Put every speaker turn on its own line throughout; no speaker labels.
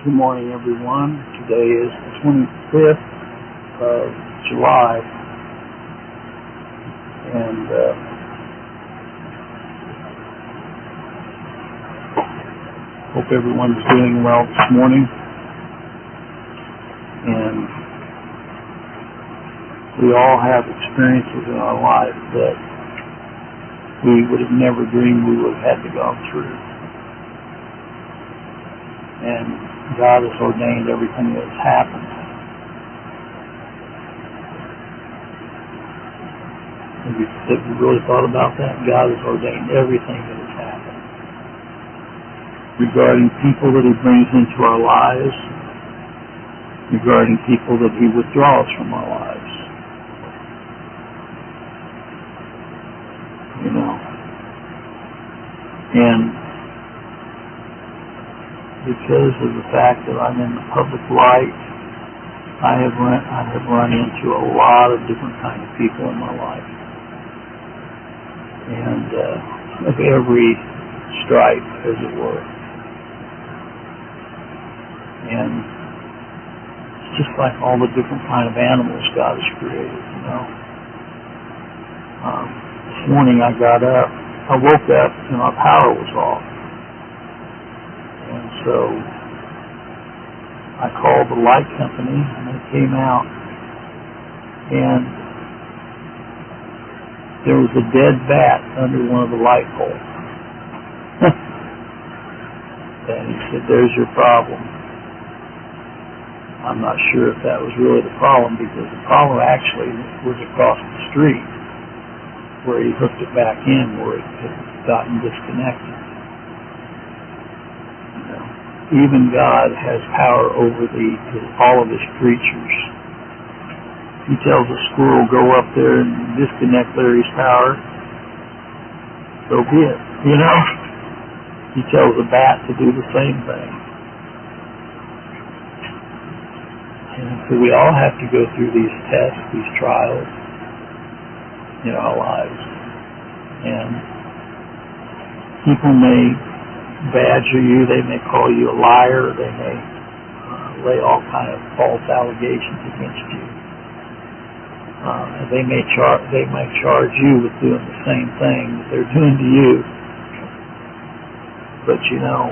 Good morning, everyone. Today is the 25th of July, and hope everyone's doing well this morning. And we all have experiences in our life that we would have never dreamed we would have had to go through. And God has ordained everything that has happened. Have you really thought about that? God has ordained everything that has happened. Regarding people that He brings into our lives, regarding people that He withdraws from our lives. You know. And because of the fact that I'm in the public light, I have run into a lot of different kind of people in my life, and of every stripe, as it were. And it's just like all the different kind of animals God has created, you know. This morning I woke up and our power was off. And so I called the light company, and they came out, and there was a dead bat under one of the light poles. And he said, "There's your problem." I'm not sure if that was really the problem, because the problem actually was across the street, where he hooked it back in, where it had gotten disconnected. Even God has power over all of His creatures. He tells a squirrel, "Go up there and disconnect Larry's power." So be it, you know. He tells a bat to do the same thing. And so we all have to go through these tests, these trials in our lives. And people may badger you, they may call you a liar, they may lay all kind of false allegations against you. They may charge you with doing the same thing that they're doing to you. But you know,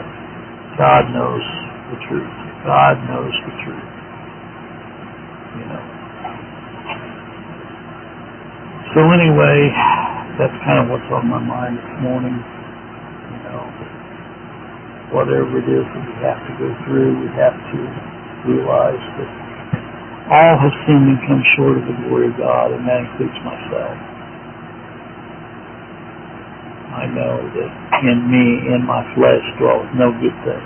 God knows the truth. God knows the truth. You know. So anyway, that's kind of what's on my mind this morning. You know, whatever it is that we have to go through, we have to realize that all have sinned and come short of the glory of God, and that includes myself. I know that in me, in my flesh, dwells no good thing.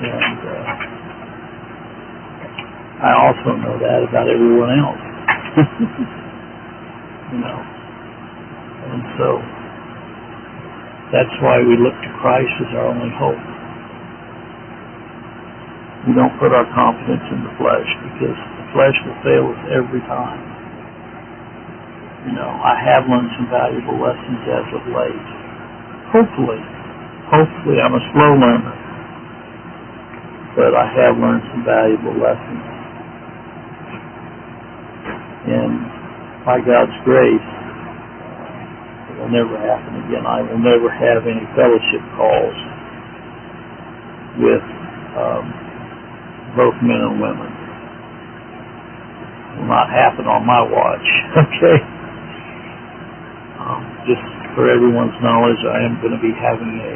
And I also know that about everyone else. You know. And so that's why we look to Christ as our only hope. We don't put our confidence in the flesh, because the flesh will fail us every time. You know, I have learned some valuable lessons as of late. Hopefully I'm a slow learner, but I have learned some valuable lessons. And by God's grace, will never happen again. I will never have any fellowship calls with both men and women. It will not happen on my watch. Okay? Just for everyone's knowledge, I am going to be having a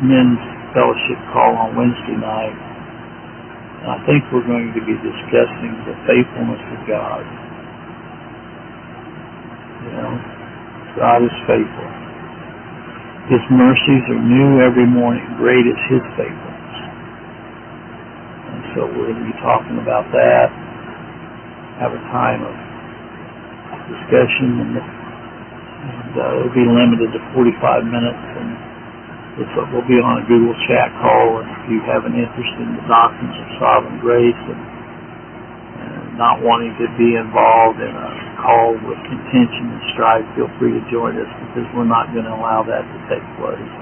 men's fellowship call on Wednesday night. And I think we're going to be discussing the faithfulness of God. You know, God is faithful. His mercies are new every morning. Great is His faithfulness. And so we're going to be talking about that. Have a time of discussion, and it'll be limited to 45 minutes. And we'll be on a Google chat call. And if you have an interest in the doctrines of sovereign grace and not wanting to be involved in a call with contention and strife, feel free to join us, because we're not going to allow that to take place.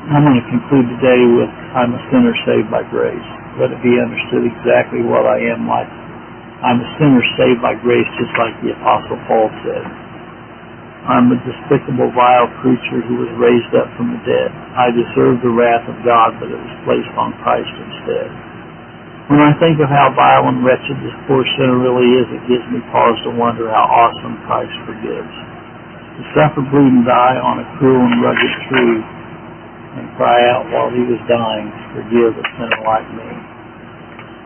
I'm going to conclude today with, I'm a sinner saved by grace. Let it be understood exactly what I am like. I'm a sinner saved by grace, just like the Apostle Paul said. I'm a despicable, vile creature who was raised up from the dead. I deserved the wrath of God, but it was placed on Christ instead. When I think of how vile and wretched this poor sinner really is, it gives me pause to wonder how awesome Christ forgives. To suffer, bleed, and die on a cruel and rugged tree, and cry out while he was dying, forgive a sinner like me.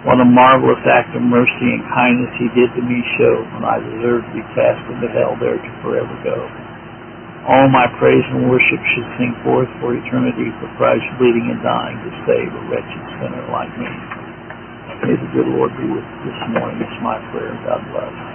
What a marvelous act of mercy and kindness he did to me showed when I deserved to be cast into hell there to forever go. All my praise and worship should sing forth for eternity for Christ bleeding and dying to save a wretched sinner like me. May the good Lord be with you this morning. It's my prayer. God bless.